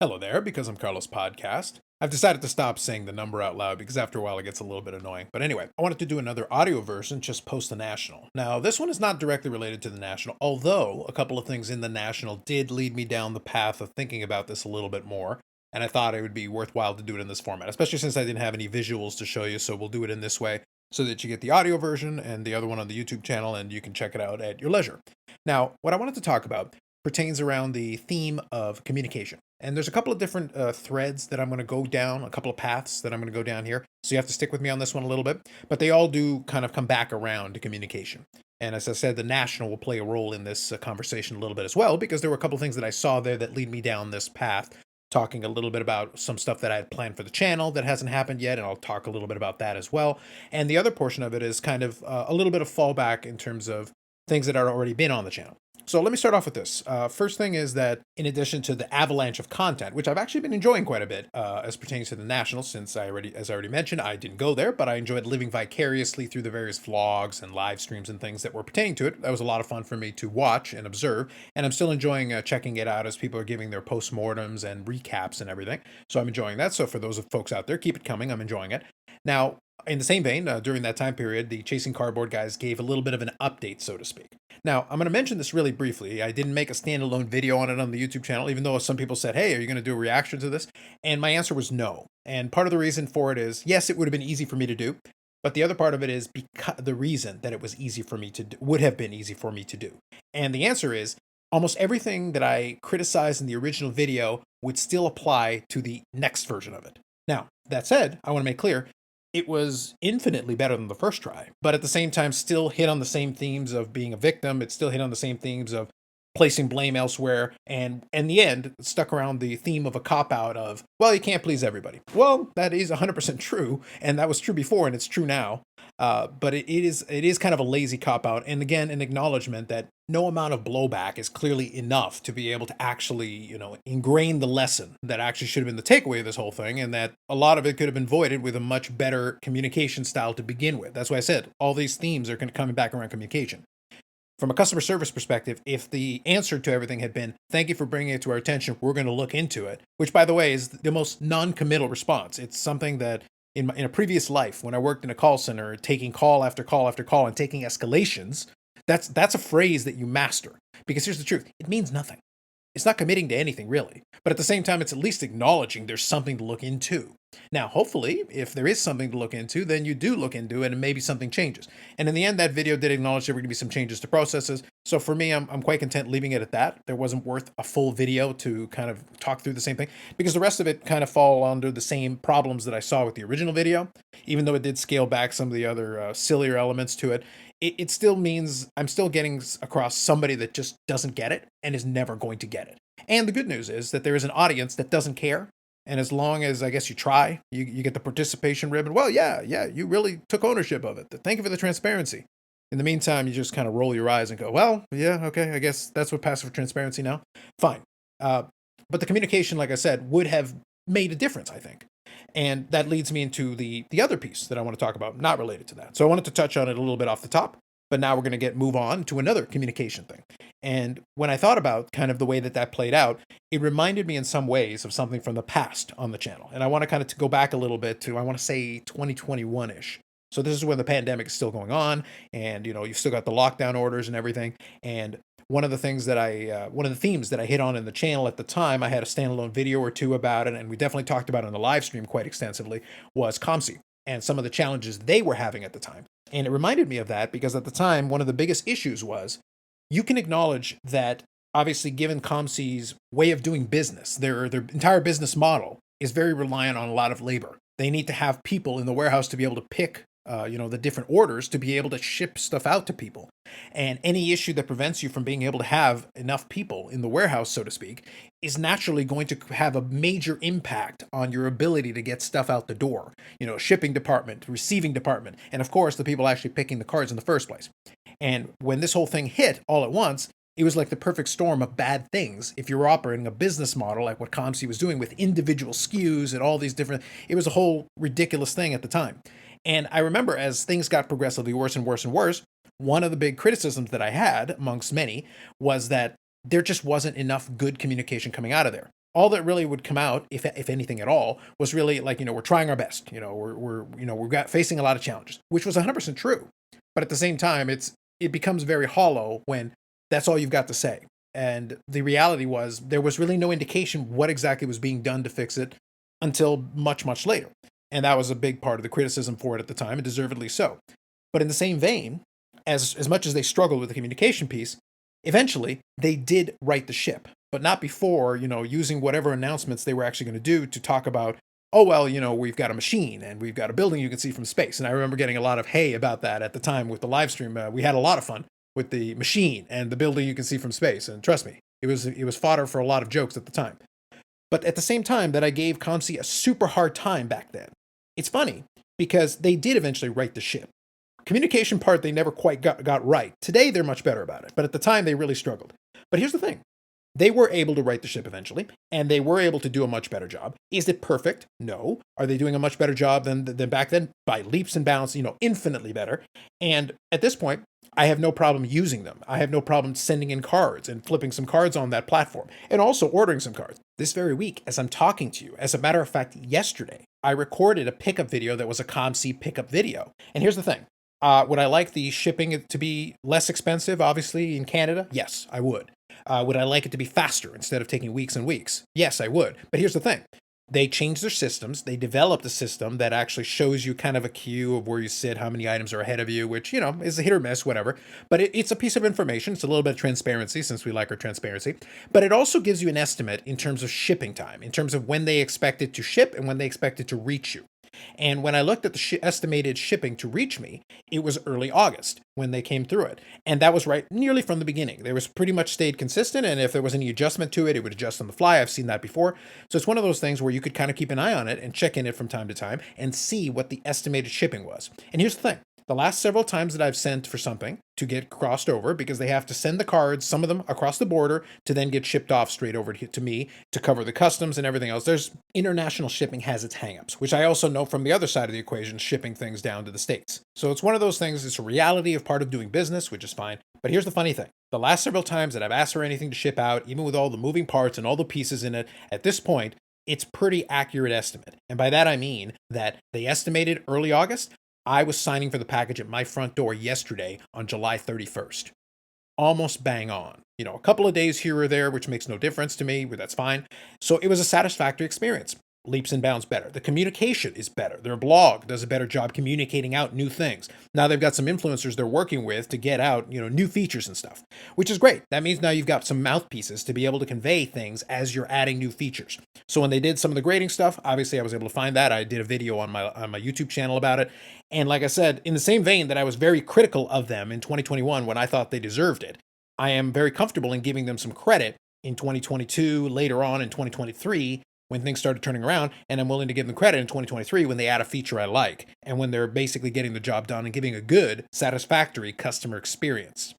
Hello there, Because I'm Carlos podcast. I've decided to stop saying the number out loud because after a while it gets a little bit annoying. But anyway, I wanted to do another audio version just post the National. Now, this one is not directly related to the National, although a couple of things in the National did lead me down the path of thinking about this a little bit more. And I thought it would be worthwhile to do it in this format, especially since I didn't have any visuals to show you. So we'll do it in this way so that you get the audio version and the other one on the YouTube channel and you can check it out at your leisure. Now, what I wanted to talk about pertains around the theme of communication. And there's a couple of different threads that I'm going to go down, a couple of paths that I'm going to go down here. So you have to stick with me on this one a little bit. But they all do kind of come back around to communication. And as I said, the National will play a role in this conversation a little bit as well, because there were a couple of things that I saw there that lead me down this path, talking a little bit about some stuff that I had planned for the channel that hasn't happened yet. And I'll talk a little bit about that as well. And the other portion of it is kind of a little bit of fallback in terms of things that had already been on the channel. So let me start off with this. First thing is that in addition to the avalanche of content, which I've actually been enjoying quite a bit as pertains to the National, since as I already mentioned, I didn't go there, but I enjoyed living vicariously through the various vlogs and live streams and things that were pertaining to it. That was a lot of fun for me to watch and observe, and I'm still enjoying checking it out as people are giving their postmortems and recaps and everything. So I'm enjoying that. So for those folks out there, keep it coming. I'm enjoying it. Now, in the same vein, during that time period, the Chasing Cardboard guys gave a little bit of an update, so to speak. Now, I'm going to mention this really briefly. I didn't make a standalone video on it on the YouTube channel, even though some people said, hey, are you going to do a reaction to this? And my answer was no. And part of the reason for it is, yes, it would have been easy for me to do. But the other part of it is because the reason that it was easy for me to do, would have been easy for me to do. And the answer is almost everything that I criticized in the original video would still apply to the next version of it. Now, that said, I want to make clear, it was infinitely better than the first try, but at the same time still hit on the same themes of being a victim. It still hit on the same themes of placing blame elsewhere, and in the end stuck around the theme of a cop-out of, well, you can't please everybody. Well, that is 100% true, and that was true before, and it's true now. But it is kind of a lazy cop-out, and again, an acknowledgement that no amount of blowback is clearly enough to be able to actually, ingrain the lesson that actually should have been the takeaway of this whole thing, and that a lot of it could have been voided with a much better communication style to begin with. That's why I said all these themes are coming back around communication. From a customer service perspective, if the answer to everything had been, thank you for bringing it to our attention, we're going to look into it, which, by the way, is the most non-committal response. It's something that in a previous life, when I worked in a call center, taking call after call after call and taking escalations, that's a phrase that you master. Because here's the truth, it means nothing. It's not committing to anything, really. But at the same time, it's at least acknowledging there's something to look into. Now, hopefully, if there is something to look into, then you do look into it and maybe something changes. And in the end, that video did acknowledge there were going to be some changes to processes. So for me, I'm quite content leaving it at that. There wasn't worth a full video to kind of talk through the same thing, because the rest of it kind of fall under the same problems that I saw with the original video. Even though it did scale back some of the other sillier elements to it, it still means I'm still getting across somebody that just doesn't get it and is never going to get it. And the good news is that there is an audience that doesn't care. And as long as, I guess, you try, you get the participation ribbon. Well, yeah, you really took ownership of it. Thank you for the transparency. In the meantime, you just kind of roll your eyes and go, well, yeah, okay, I guess that's what passive transparency now. Fine. But the communication, like I said, would have made a difference, I think. And that leads me into the other piece that I want to talk about, not related to that. So I wanted to touch on it a little bit off the top, but now we're going to move on to another communication thing. And when I thought about kind of the way that played out, it reminded me in some ways of something from the past on the channel. And I want to kind of go back a little bit to, I want to say 2021-ish. So this is when the pandemic is still going on, and you've still got the lockdown orders and everything. And one of the themes that I hit on in the channel at the time, I had a standalone video or two about it, and we definitely talked about it on the live stream quite extensively, was COMC and some of the challenges they were having at the time. And it reminded me of that because at the time, one of the biggest issues was you can acknowledge that, obviously, given COMC's way of doing business, their entire business model is very reliant on a lot of labor. They need to have people in the warehouse to be able to pick the different orders to be able to ship stuff out to people. And any issue that prevents you from being able to have enough people in the warehouse, so to speak, is naturally going to have a major impact on your ability to get stuff out the door. Shipping department, receiving department, and of course, the people actually picking the cards in the first place. And when this whole thing hit all at once, it was like the perfect storm of bad things. If you were operating a business model like what COMC was doing with individual SKUs and all these different, it was a whole ridiculous thing at the time. And I remember as things got progressively worse and worse and worse, one of the big criticisms that I had, amongst many, was that there just wasn't enough good communication coming out of there. all that really would come out, if anything at all, was really like, we're trying our best. We're facing a lot of challenges, which was 100% true. But at the same time, it becomes very hollow when that's all you've got to say. And the reality was there was really no indication what exactly was being done to fix it until much, much later. And that was a big part of the criticism for it at the time, and deservedly so. But in the same vein, as much as they struggled with the communication piece, eventually they did right the ship, but not before, using whatever announcements they were actually going to do to talk about, oh, well, we've got a machine and we've got a building you can see from space. And I remember getting a lot of hay about that at the time with the live stream. We had a lot of fun with the machine and the building you can see from space. And trust me, it was fodder for a lot of jokes at the time. But at the same time that I gave COMC a super hard time back then, it's funny because they did eventually right the ship. Communication part, they never quite got right. Today, they're much better about it. But at the time, they really struggled. But here's the thing. They were able to right the ship eventually, and they were able to do a much better job. Is it perfect? No. Are they doing a much better job than back then? By leaps and bounds, infinitely better. And at this point, I have no problem using them. I have no problem sending in cards and flipping some cards on that platform, and also ordering some cards. This very week, as I'm talking to you, as a matter of fact, yesterday, I recorded a pickup video that was a COMC pickup video. And here's the thing. Would I like the shipping to be less expensive, obviously, in Canada? Yes, I would. Would I like it to be faster instead of taking weeks and weeks? Yes, I would. But here's the thing. They changed their systems. They developed a system that actually shows you kind of a queue of where you sit, how many items are ahead of you, which, is a hit or miss, whatever. But it's a piece of information. It's a little bit of transparency, since we like our transparency. But it also gives you an estimate in terms of shipping time, in terms of when they expect it to ship and when they expect it to reach you. And when I looked at the estimated shipping to reach me, it was early August when they came through it. And that was right nearly from the beginning. They was pretty much stayed consistent. And if there was any adjustment to it, it would adjust on the fly. I've seen that before. So it's one of those things where you could kind of keep an eye on it and check in it from time to time and see what the estimated shipping was. And here's the thing. The last several times that I've sent for something to get crossed over, because they have to send the cards, some of them across the border, to then get shipped off straight over to me to cover the customs and everything else. There's international shipping has its hangups, which I also know from the other side of the equation, shipping things down to the States. So it's one of those things, it's a reality of part of doing business, which is fine. But here's the funny thing. The last several times that I've asked for anything to ship out, even with all the moving parts and all the pieces in it, at this point, it's pretty accurate estimate. And by that I mean that they estimated early August. I was signing for the package at my front door yesterday on July 31st. Almost bang on. A couple of days here or there, which makes no difference to me, but that's fine. So it was a satisfactory experience. Leaps and bounds better. The communication is better. Their blog does a better job communicating out new things. Now they've got some influencers they're working with to get out, new features and stuff, which is great. That means now you've got some mouthpieces to be able to convey things as you're adding new features. So when they did some of the grading stuff, obviously I was able to find that. I did a video on my YouTube channel about it. And like I said, in the same vein that I was very critical of them in 2021 when I thought they deserved it, I am very comfortable in giving them some credit in 2022, later on in 2023, when things started turning around, and I'm willing to give them credit in 2023 when they add a feature I like, and when they're basically getting the job done and giving a good, satisfactory customer experience.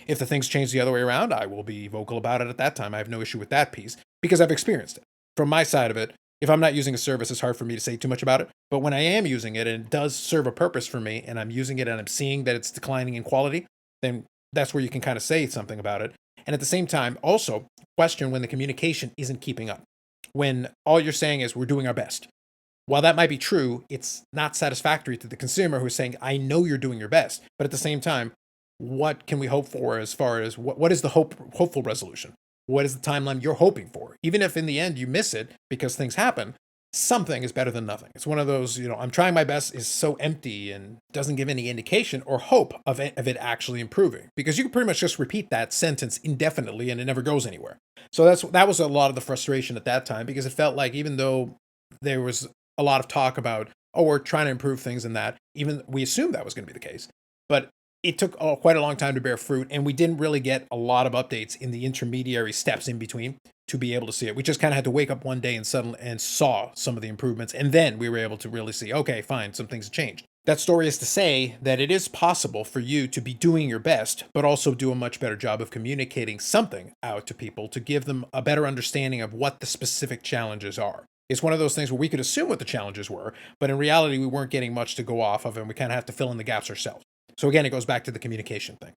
If the things change the other way around, I will be vocal about it at that time. I have no issue with that piece, because I've experienced it. From my side of it, if I'm not using a service, it's hard for me to say too much about it, but when I am using it, and it does serve a purpose for me, and I'm using it and I'm seeing that it's declining in quality, then that's where you can kind of say something about it. And at the same time, also question when the communication isn't keeping up. When all you're saying is we're doing our best. While that might be true, it's not satisfactory to the consumer who's saying, I know you're doing your best. But at the same time, what can we hope for as far as what is the hopeful resolution? What is the timeline you're hoping for? Even if in the end you miss it because things happen, something is better than nothing. It's one of those, I'm trying my best is so empty and doesn't give any indication or hope of it actually improving. Because you can pretty much just repeat that sentence indefinitely and it never goes anywhere. So that was a lot of the frustration at that time, because it felt like even though there was a lot of talk about, we're trying to improve things and that, even we assumed that was going to be the case. But it took quite a long time to bear fruit, and we didn't really get a lot of updates in the intermediary steps in between to be able to see it. We just kind of had to wake up one day and saw some of the improvements, and then we were able to really see, okay, fine, some things have changed. That story is to say that it is possible for you to be doing your best, but also do a much better job of communicating something out to people to give them a better understanding of what the specific challenges are. It's one of those things where we could assume what the challenges were, but in reality, we weren't getting much to go off of, and we kind of have to fill in the gaps ourselves. So again, it goes back to the communication thing.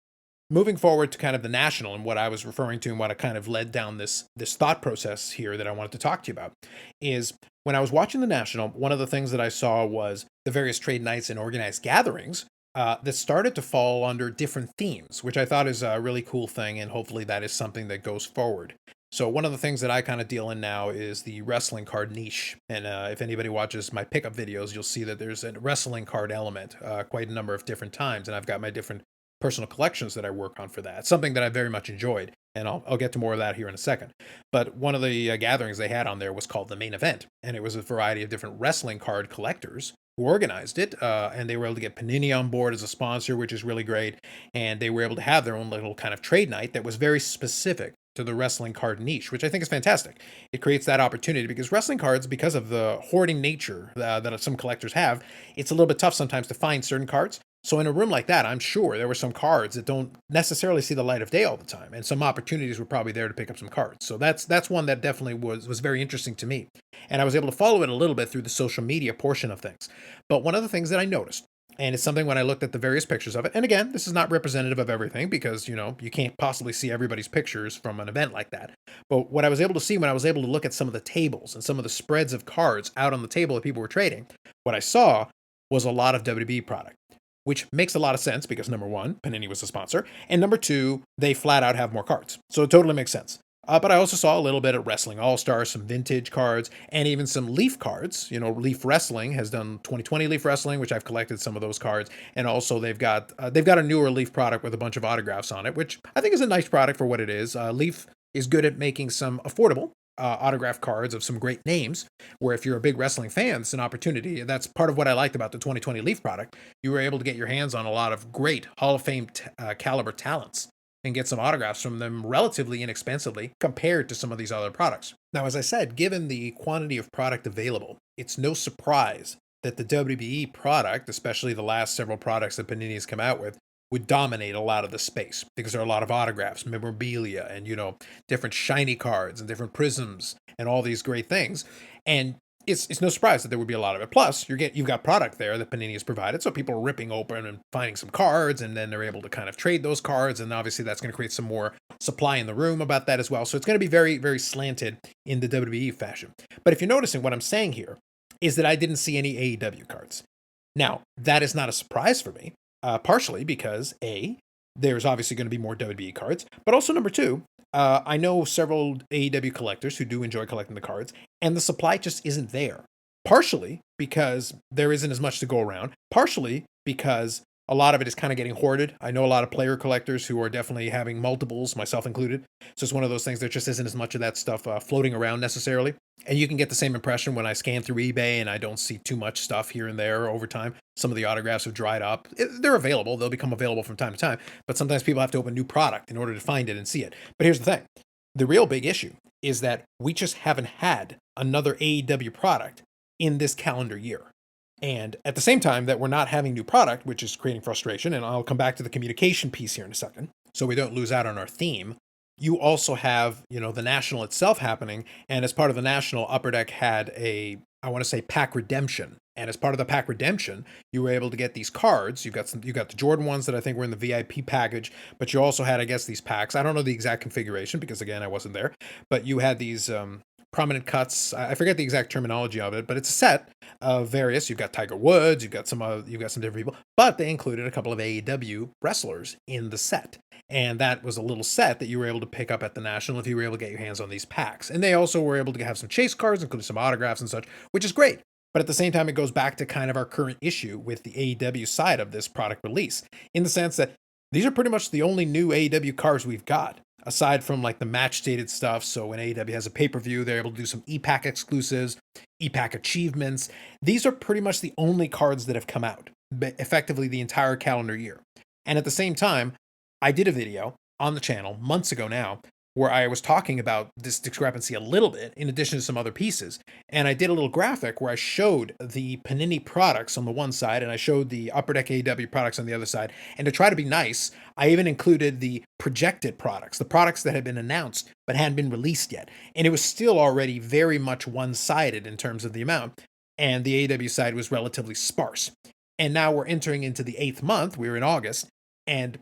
moving forward to kind of the national and what I was referring to and what I kind of led down this thought process here that I wanted to talk to you about is when I was watching the national, one of the things that I saw was the various trade nights and organized gatherings that started to fall under different themes, which I thought is a really cool thing, and hopefully that is something that goes forward. So one of the things that I kind of deal in now is the wrestling card niche, and if anybody watches my pickup videos, you'll see that there's a wrestling card element quite a number of different times, and I've got my different personal collections that I work on for that. Something that I very much enjoyed, and I'll get to more of that here in a second. But one of the gatherings they had on there was called the Main Event, and it was a variety of different wrestling card collectors who organized it, and they were able to get Panini on board as a sponsor, which is really great, and they were able to have their own little kind of trade night that was very specific to the wrestling card niche, which I think is fantastic. It creates that opportunity because wrestling cards, because of the hoarding nature that some collectors have, it's a little bit tough sometimes to find certain cards. So in a room like that, I'm sure there were some cards that don't necessarily see the light of day all the time, and some opportunities were probably there to pick up some cards. So that's one that definitely was very interesting to me, and I was able to follow it a little bit through the social media portion of things. But one of the things that I noticed, and it's something when I looked at the various pictures of it, and again, this is not representative of everything because you can't possibly see everybody's pictures from an event like that. But what I was able to see when I was able to look at some of the tables and some of the spreads of cards out on the table that people were trading, what I saw was a lot of WWE product, which makes a lot of sense because number one, Panini was a sponsor, and number two, they flat out have more cards. So it totally makes sense. But I also saw a little bit of Wrestling All-Stars, some vintage cards, and even some Leaf cards. Leaf Wrestling has done 2020 Leaf Wrestling, which I've collected some of those cards. And also they've got a newer Leaf product with a bunch of autographs on it, which I think is a nice product for what it is. Leaf is good at making some affordable autograph cards of some great names, where if you're a big wrestling fan, it's an opportunity. That's part of what I liked about the 2020 Leaf product. You were able to get your hands on a lot of great Hall of Fame caliber talents and get some autographs from them relatively inexpensively compared to some of these other products. Now, as I said, given the quantity of product available, it's no surprise that the WWE product, especially the last several products that Panini has come out with, would dominate a lot of the space because there are a lot of autographs, memorabilia, and different shiny cards and different prisms and all these great things. And it's no surprise that there would be a lot of it. Plus, you've got product there that Panini has provided, so people are ripping open and finding some cards, and then they're able to kind of trade those cards, and obviously that's going to create some more supply in the room about that as well. So it's going to be very, very slanted in the WWE fashion. But if you're noticing, what I'm saying here is that I didn't see any AEW cards. Now, that is not a surprise for me, partially because there's obviously going to be more WWE cards, but also number two, I know several AEW collectors who do enjoy collecting the cards, and the supply just isn't there. Partially because there isn't as much to go around, partially because a lot of it is kind of getting hoarded. I know a lot of player collectors who are definitely having multiples, myself included. So it's one of those things, there just isn't as much of that stuff floating around necessarily. And you can get the same impression when I scan through eBay and I don't see too much stuff here and there over time. Some of the autographs have dried up. They're available. They'll become available from time to time. But sometimes people have to open new product in order to find it and see it. But here's the thing. The real big issue is that we just haven't had another AEW product in this calendar year. And at the same time that we're not having new product, which is creating frustration, and I'll come back to the communication piece here in a second, so we don't lose out on our theme, you also have, the National itself happening, and as part of the National, Upper Deck had I want to say pack redemption. And as part of the pack redemption, you were able to get these cards. You got the Jordan ones that I think were in the VIP package, but you also had, I guess, these packs. I don't know the exact configuration because, again, I wasn't there, but you had these prominent cuts. I forget the exact terminology of it, but it's a set of various. You've got Tiger Woods, you've got some different people, but they included a couple of AEW wrestlers in the set. And that was a little set that you were able to pick up at the National if you were able to get your hands on these packs. And they also were able to have some chase cards, including some autographs and such, which is great. But at the same time, it goes back to kind of our current issue with the AEW side of this product release, in the sense that these are pretty much the only new AEW cards we've got, aside from like the match dated stuff. So when AEW has a pay-per-view, they're able to do some EPAC exclusives, EPAC achievements. These are pretty much the only cards that have come out, effectively the entire calendar year. And at the same time, I did a video on the channel months ago now where I was talking about this discrepancy a little bit, in addition to some other pieces. And I did a little graphic where I showed the Panini products on the one side, and I showed the Upper Deck AEW products on the other side. And to try to be nice, I even included the projected products, the products that had been announced but hadn't been released yet. And it was still already very much one-sided in terms of the amount. And the AEW side was relatively sparse. And now we're entering into the 8th month. We're in August. And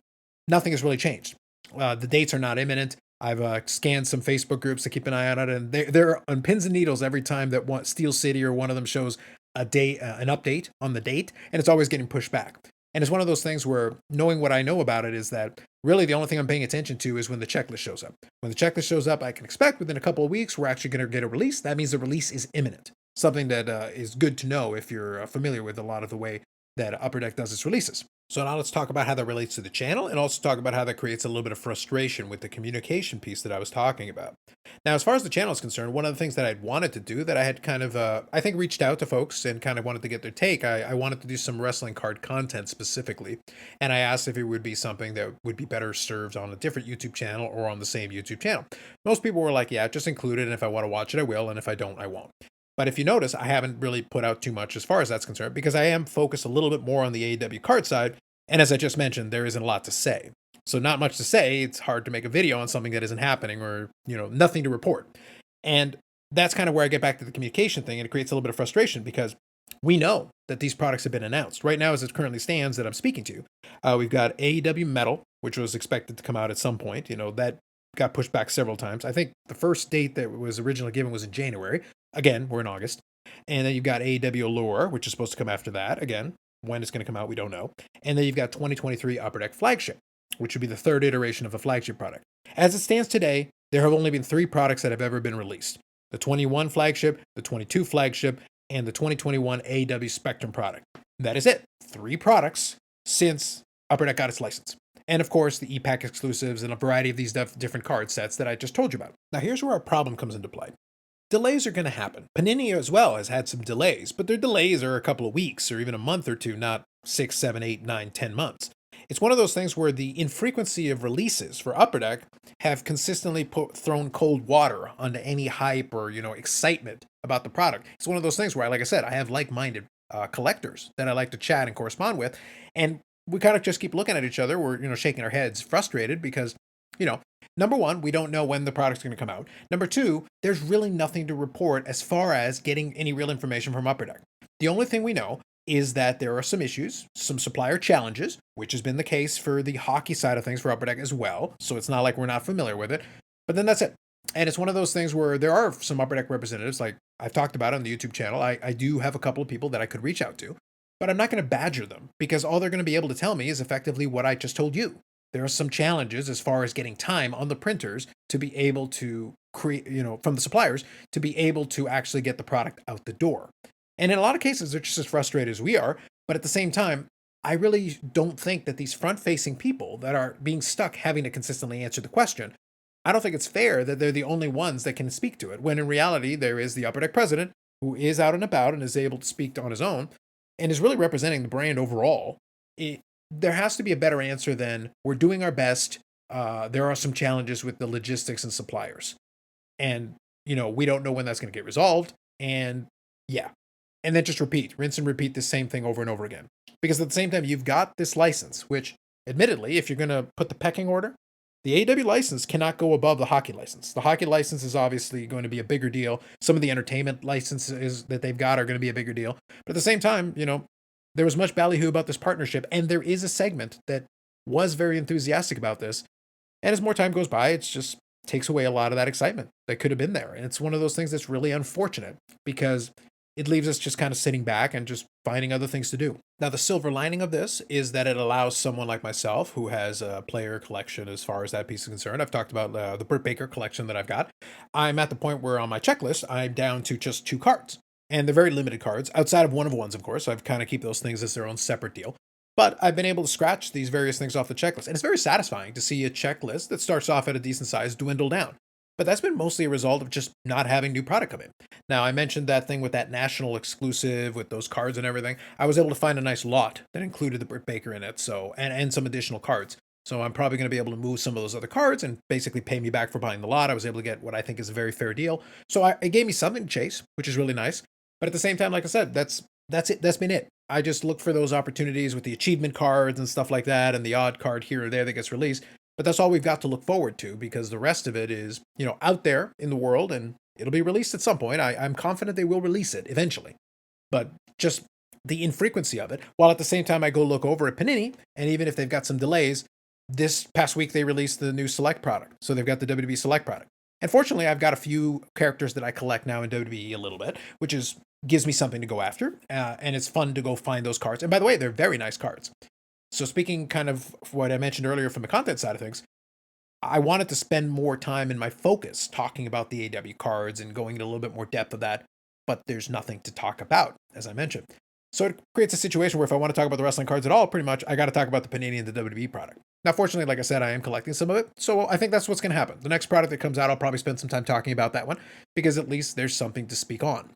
nothing has really changed. The dates are not imminent. I've scanned some Facebook groups to keep an eye on it, and they're on pins and needles every time that Steel City or one of them shows a date, an update on the date, and it's always getting pushed back. And it's one of those things where knowing what I know about it is that really the only thing I'm paying attention to is when the checklist shows up. When the checklist shows up, I can expect within a couple of weeks we're actually going to get a release. That means the release is imminent. Something that is good to know if you're familiar with a lot of the way that Upper Deck does its releases. So now let's talk about how that relates to the channel and also talk about how that creates a little bit of frustration with the communication piece that I was talking about. Now, as far as the channel is concerned, one of the things that I'd wanted to do that I had kind of, I think, reached out to folks and kind of wanted to get their take, I wanted to do some wrestling card content specifically. And I asked if it would be something that would be better served on a different YouTube channel or on the same YouTube channel. Most people were like, yeah, just include it. And if I want to watch it, I will. And if I don't, I won't. But if you notice, I haven't really put out too much as far as that's concerned because I am focused a little bit more on the AEW card side. And as I just mentioned, there isn't a lot to say. So not much to say. It's hard to make a video on something that isn't happening or, nothing to report. And that's kind of where I get back to the communication thing. And it creates a little bit of frustration because we know that these products have been announced. Right now, as it currently stands that I'm speaking to, we've got AEW Metal, which was expected to come out at some point. That got pushed back several times. I think the first date that was originally given was in January. Again, we're in August. And then you've got AEW Allure, which is supposed to come after that. Again, when it's going to come out, we don't know. And then you've got 2023 Upper Deck Flagship, which would be the third iteration of a flagship product. As it stands today, there have only been 3 products that have ever been released. The 21 Flagship, the 22 Flagship, and the 2021 AEW Spectrum product. That is it. 3 products since Upper Deck got its license. And of course, the EPAC exclusives and a variety of these different card sets that I just told you about. Now, here's where our problem comes into play. Delays are going to happen. Panini as well has had some delays, but their delays are a couple of weeks or even a month or two, not 6, 7, 8, 9, 10 months. It's one of those things where the infrequency of releases for Upper Deck have consistently thrown cold water onto any hype or, excitement about the product. It's one of those things where, like I said, I have like-minded collectors that I like to chat and correspond with, and we kind of just keep looking at each other. We're, shaking our heads, frustrated because, number one, we don't know when the product's going to come out. Number two, there's really nothing to report as far as getting any real information from Upper Deck. The only thing we know is that there are some issues, some supplier challenges, which has been the case for the hockey side of things for Upper Deck as well. So it's not like we're not familiar with it. But then that's it. And it's one of those things where there are some Upper Deck representatives, like I've talked about on the YouTube channel. I do have a couple of people that I could reach out to, but I'm not going to badger them because all they're going to be able to tell me is effectively what I just told you. There are some challenges as far as getting time on the printers to be able to create, from the suppliers to be able to actually get the product out the door. And in a lot of cases, they're just as frustrated as we are. But at the same time, I really don't think that these front-facing people that are being stuck having to consistently answer the question, I don't think it's fair that they're the only ones that can speak to it. When in reality, there is the Upper Deck president who is out and about and is able to speak on his own and is really representing the brand overall. There has to be a better answer than we're doing our best. There are some challenges with the logistics and suppliers. And, we don't know when that's going to get resolved. And yeah. And then just rinse and repeat the same thing over and over again. Because at the same time, you've got this license, which admittedly, if you're going to put the pecking order, the AEW license cannot go above the hockey license. The hockey license is obviously going to be a bigger deal. Some of the entertainment licenses that they've got are going to be a bigger deal. But at the same time, there was much ballyhoo about this partnership, and there is a segment that was very enthusiastic about this. And as more time goes by, it just takes away a lot of that excitement that could have been there. And it's one of those things that's really unfortunate because it leaves us just kind of sitting back and just finding other things to do. Now, the silver lining of this is that it allows someone like myself who has a player collection as far as that piece is concerned. I've talked about the Britt Baker collection that I've got. I'm at the point where on my checklist, I'm down to just 2 cards. And they're very limited cards, outside of one of ones, of course. So I've kind of keep those things as their own separate deal. But I've been able to scratch these various things off the checklist. And it's very satisfying to see a checklist that starts off at a decent size dwindle down. But that's been mostly a result of just not having new product come in. Now, I mentioned that thing with that national exclusive with those cards and everything. I was able to find a nice lot that included the Britt Baker in it, and some additional cards. So I'm probably going to be able to move some of those other cards and basically pay me back for buying the lot. I was able to get what I think is a very fair deal. So it gave me something to chase, which is really nice. But at the same time, like I said, that's it. That's been it. I just look for those opportunities with the achievement cards and stuff like that and the odd card here or there that gets released. But that's all we've got to look forward to because the rest of it is, out there in the world and it'll be released at some point. I'm confident they will release it eventually. But just the infrequency of it, while at the same time I go look over at Panini, and even if they've got some delays, This past week, they released the new Select product. So they've got the WWE Select product. And fortunately, I've got a few characters that I collect now in WWE a little bit, which is gives me something to go after. And it's fun to go find those cards. And by the way, they're very nice cards. So speaking kind of what I mentioned earlier from the content side of things, I wanted to spend more time in my focus talking about the AW cards and going into a little bit more depth of that, but there's nothing to talk about, as I mentioned. So it creates a situation where if I want to talk about the wrestling cards at all, pretty much I got to talk about the Panini and the WWE product. Now, fortunately, like I said, I am collecting some of it, so I think that's what's going to happen. The next product that comes out, I'll probably spend some time talking about that one because at least there's something to speak on.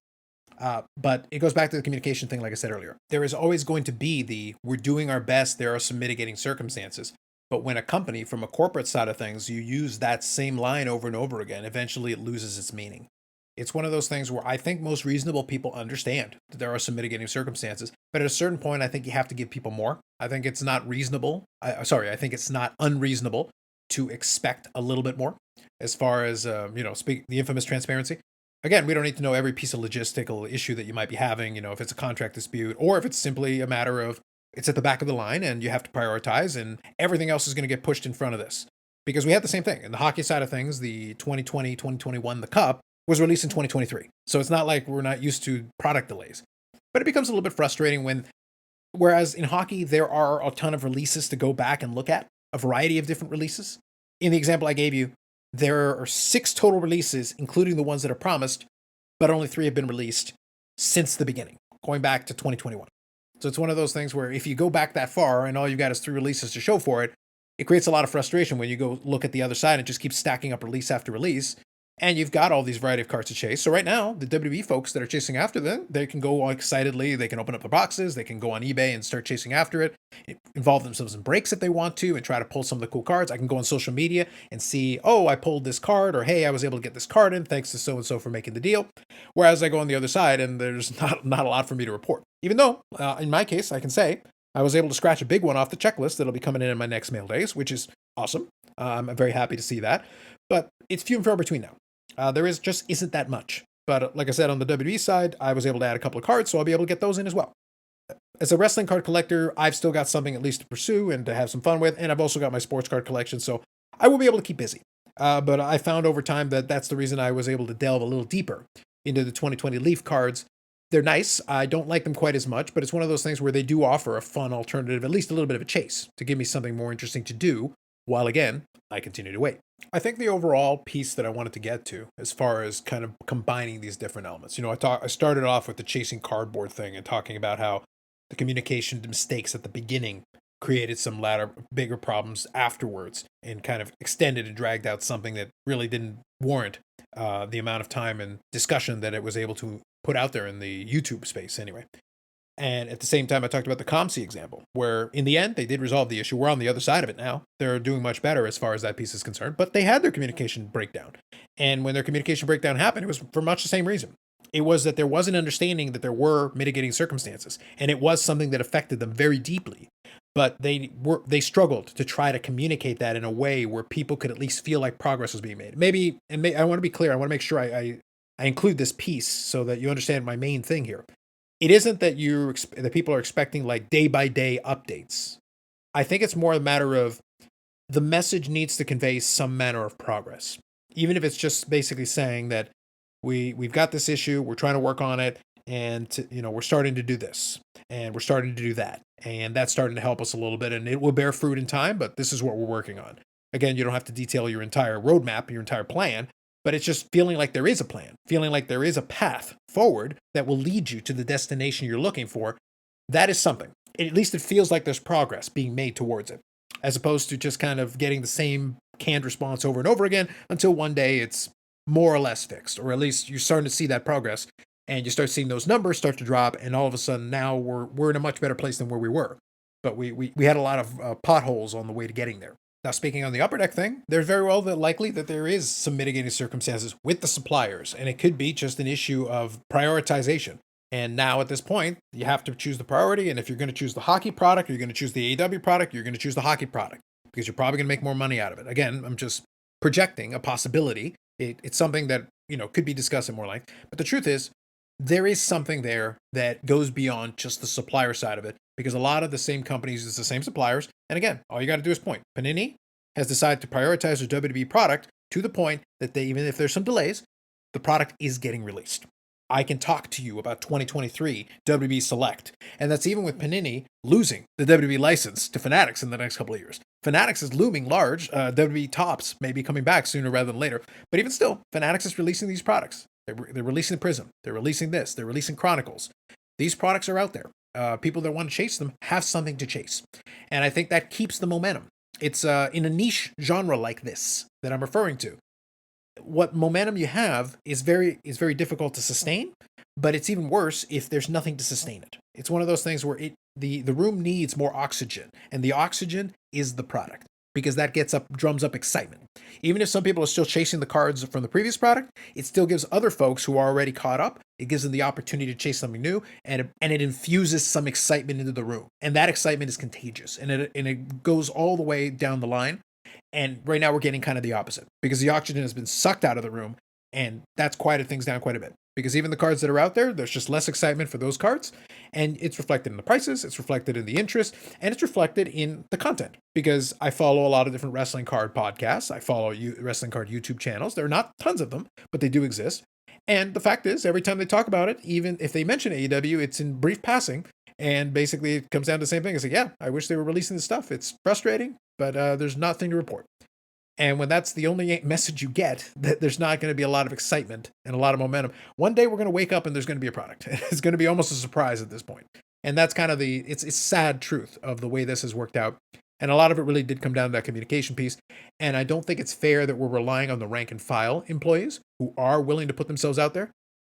But it goes back to the communication thing, like I said earlier. There is always going to be we're doing our best, there are some mitigating circumstances. But when a company, from a corporate side of things, you use that same line over and over again, eventually it loses its meaning. It's one of those things where I think most reasonable people understand that there are some mitigating circumstances. But at a certain point, I think you have to give people more. I think it's not reasonable. I think it's not unreasonable to expect a little bit more as far as, the infamous transparency. Again, we don't need to know every piece of logistical issue that you might be having, if it's a contract dispute or if it's simply a matter of it's at the back of the line and you have to prioritize and everything else is going to get pushed in front of this. Because we had the same thing. In the hockey side of things, the 2020, 2021, the Cup was released in 2023. So it's not like we're not used to product delays. But it becomes a little bit frustrating whereas in hockey, there are a ton of releases to go back and look at, a variety of different releases. In the example I gave you, there are 6 total releases, including the ones that are promised, but only 3 have been released since the beginning, going back to 2021. So it's one of those things where if you go back that far and all you've got is 3 releases to show for it, it creates a lot of frustration when you go look at the other side and just keep stacking up release after release. And you've got all these variety of cards to chase. So right now, the WWE folks that are chasing after them, they can go excitedly, they can open up the boxes, they can go on eBay and start chasing after it, involve themselves in breaks if they want to, and try to pull some of the cool cards. I can go on social media and see, oh, I pulled this card, or hey, I was able to get this card in, thanks to so-and-so for making the deal. Whereas I go on the other side and there's not a lot for me to report. Even though, in my case, I can say, I was able to scratch a big one off the checklist that'll be coming in my next mail days, which is awesome. I'm very happy to see that. But it's few and far between now. There isn't that much. But like I said, on the WWE side, I was able to add a couple of cards, so I'll be able to get those in as well. As a wrestling card collector, I've still got something at least to pursue and to have some fun with, and I've also got my sports card collection, so I will be able to keep busy. But I found over time that that's the reason I was able to delve a little deeper into the 2020 Leaf cards. They're nice. I don't like them quite as much, but it's one of those things where they do offer a fun alternative, at least a little bit of a chase, to give me something more interesting to do, while again, I continue to wait. I think the overall piece that I wanted to get to, as far as kind of combining these different elements, I started off with the chasing cardboard thing and talking about how the communication mistakes at the beginning created some bigger problems afterwards and kind of extended and dragged out something that really didn't warrant the amount of time and discussion that it was able to put out there in the YouTube space anyway. And at the same time, I talked about the ComC example, where in the end, they did resolve the issue. We're on the other side of it now. They're doing much better as far as that piece is concerned, but they had their communication breakdown. And when their communication breakdown happened, it was for much the same reason. It was that there was an understanding that there were mitigating circumstances, and it was something that affected them very deeply. But they struggled to try to communicate that in a way where people could at least feel like progress was being made. I want to be clear. I want to make sure I include this piece so that you understand my main thing here. It isn't that that people are expecting like day by day updates. I think it's more a matter of the message needs to convey some manner of progress, even if it's just basically saying that we've got this issue, we're trying to work on it, and we're starting to do this and we're starting to do that, and that's starting to help us a little bit, and it will bear fruit in time. But this is what we're working on. Again, you don't have to detail your entire roadmap, your entire plan. But it's just feeling like there is a plan, feeling like there is a path forward that will lead you to the destination you're looking for. That is something. At least it feels like there's progress being made towards it, as opposed to just kind of getting the same canned response over and over again until one day it's more or less fixed, or at least you're starting to see that progress and you start seeing those numbers start to drop. And all of a sudden now we're in a much better place than where we were. But we had a lot of potholes on the way to getting there. Now, speaking on the upper deck thing, there's very well likely that there is some mitigating circumstances with the suppliers, and it could be just an issue of prioritization. And now at this point, you have to choose the priority, and if you're going to choose the hockey product, or you're going to choose the AW product, you're going to choose the hockey product, because you're probably going to make more money out of it. Again, I'm just projecting a possibility. It's something that, could be discussed at more length. But the truth is, there is something there that goes beyond just the supplier side of it, because a lot of the same companies, it's the same suppliers. And again, all you got to do is point. Panini has decided to prioritize their WWE product to the point that they, even if there's some delays, the product is getting released. I can talk to you about 2023 WWE Select. And that's even with Panini losing the WWE license to Fanatics in the next couple of years. Fanatics is looming large. WWE Tops may be coming back sooner rather than later. But even still, Fanatics is releasing these products. They're releasing Prism. They're releasing this. They're releasing Chronicles. These products are out there. People that want to chase them have something to chase. And I think that keeps the momentum. It's in a niche genre like this that I'm referring to. What momentum you have is very difficult to sustain, but it's even worse if there's nothing to sustain it. It's one of those things where the room needs more oxygen, and the oxygen is the product, because that drums up excitement. Even if some people are still chasing the cards from the previous product, it still gives other folks who are already caught up, it gives them the opportunity to chase something new, and it infuses some excitement into the room. And that excitement is contagious, and it goes all the way down the line. And right now we're getting kind of the opposite, because the oxygen has been sucked out of the room, and that's quieted things down quite a bit. Because even the cards that are out there, there's just less excitement for those cards, and it's reflected in the prices, it's reflected in the interest, and it's reflected in the content. Because I follow a lot of different wrestling card podcasts, I follow wrestling card YouTube channels. There are not tons of them, but they do exist. And the fact is, every time they talk about it, even if they mention AEW, it's in brief passing. And basically, it comes down to the same thing. It's like, yeah, I wish they were releasing this stuff. It's frustrating, but there's nothing to report. And when that's the only message you get, that there's not going to be a lot of excitement and a lot of momentum, one day we're going to wake up and there's going to be a product. It's going to be almost a surprise at this point. And that's kind of it's sad truth of the way this has worked out. And a lot of it really did come down to that communication piece. And I don't think it's fair that we're relying on the rank and file employees who are willing to put themselves out there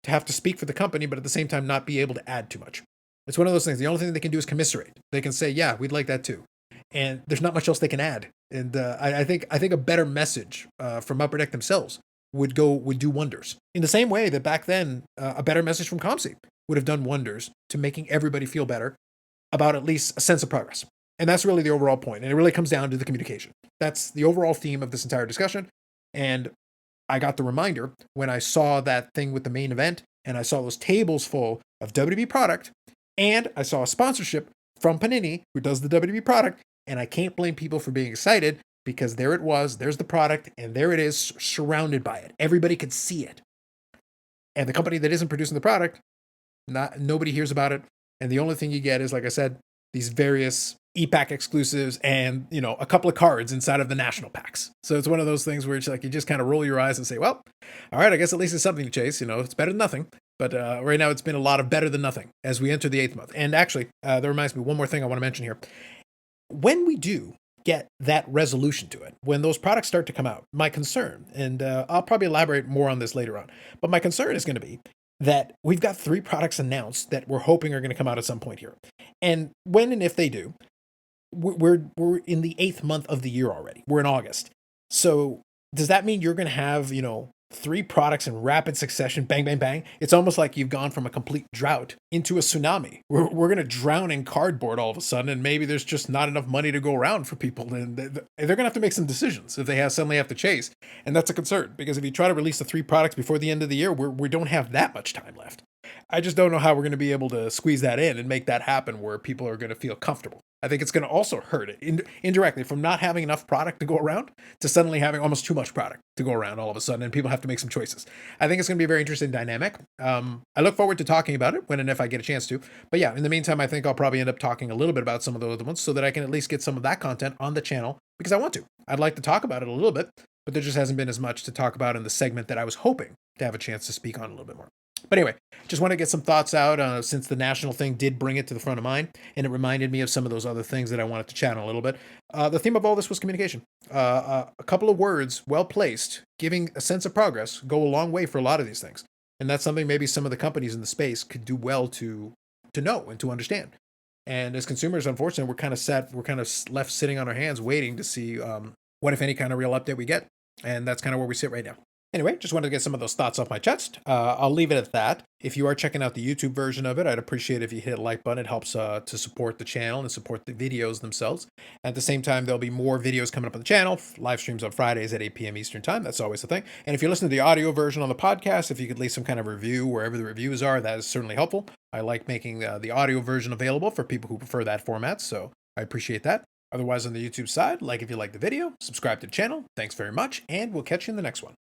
to have to speak for the company, but at the same time not be able to add too much. It's one of those things. The only thing they can do is commiserate. They can say, yeah, we'd like that too. And there's not much else they can add. And I think a better message from Upper Deck themselves would do wonders. In the same way that back then, a better message from ComC would have done wonders to making everybody feel better about at least a sense of progress. And that's really the overall point. And it really comes down to the communication. That's the overall theme of this entire discussion. And I got the reminder when I saw that thing with the main event, and I saw those tables full of WWE product, and I saw a sponsorship from Panini, who does the WWE product, and I can't blame people for being excited, because there it was, there's the product, and there it is, surrounded by it. Everybody could see it. And the company that isn't producing the product, nobody hears about it, and the only thing you get is, like I said, these various e-pack exclusives and, a couple of cards inside of the national packs. So it's one of those things where it's like you just kind of roll your eyes and say, well, all right, I guess at least it's something to chase. It's better than nothing. But right now it's been a lot of better than nothing as we enter the 8th month. And actually, that reminds me, one more thing I want to mention here. When we do get that resolution to it, when those products start to come out, my concern, and I'll probably elaborate more on this later on, but my concern is going to be that we've got 3 products announced that we're hoping are going to come out at some point here. And when and if they do, we're in the 8th month of the year already. We're in August. So does that mean you're going to have, 3 products in rapid succession, bang, bang, bang? It's almost like you've gone from a complete drought into a tsunami. We're going to drown in cardboard all of a sudden, and maybe there's just not enough money to go around for people. And they're going to have to make some decisions if they suddenly have to chase. And that's a concern, because if you try to release the 3 products before the end of the year, we don't have that much time left. I just don't know how we're going to be able to squeeze that in and make that happen where people are going to feel comfortable. I think it's going to also hurt it indirectly from not having enough product to go around to suddenly having almost too much product to go around all of a sudden, and people have to make some choices. I think it's going to be a very interesting dynamic. I look forward to talking about it when and if I get a chance to. But yeah, in the meantime, I think I'll probably end up talking a little bit about some of the other ones so that I can at least get some of that content on the channel, because I want to. I'd like to talk about it a little bit, but there just hasn't been as much to talk about in the segment that I was hoping to have a chance to speak on a little bit more. But anyway, just want to get some thoughts out since the national thing did bring it to the front of mind, and it reminded me of some of those other things that I wanted to chat on a little bit. The theme of all this was communication. A couple of words, well placed, giving a sense of progress, go a long way for a lot of these things. And that's something maybe some of the companies in the space could do well to know and to understand. And as consumers, unfortunately, we're kind of left sitting on our hands waiting to see what, if any, kind of real update we get. And that's kind of where we sit right now. Anyway, just wanted to get some of those thoughts off my chest. I'll leave it at that. If you are checking out the YouTube version of it, I'd appreciate if you hit a like button. It helps to support the channel and support the videos themselves. At the same time, there'll be more videos coming up on the channel, live streams on Fridays at 8 p.m. Eastern Time. That's always the thing. And if you're listening to the audio version on the podcast, if you could leave some kind of review wherever the reviews are, that is certainly helpful. I like making the audio version available for people who prefer that format, so I appreciate that. Otherwise, on the YouTube side, like if you like the video, subscribe to the channel. Thanks very much, and we'll catch you in the next one.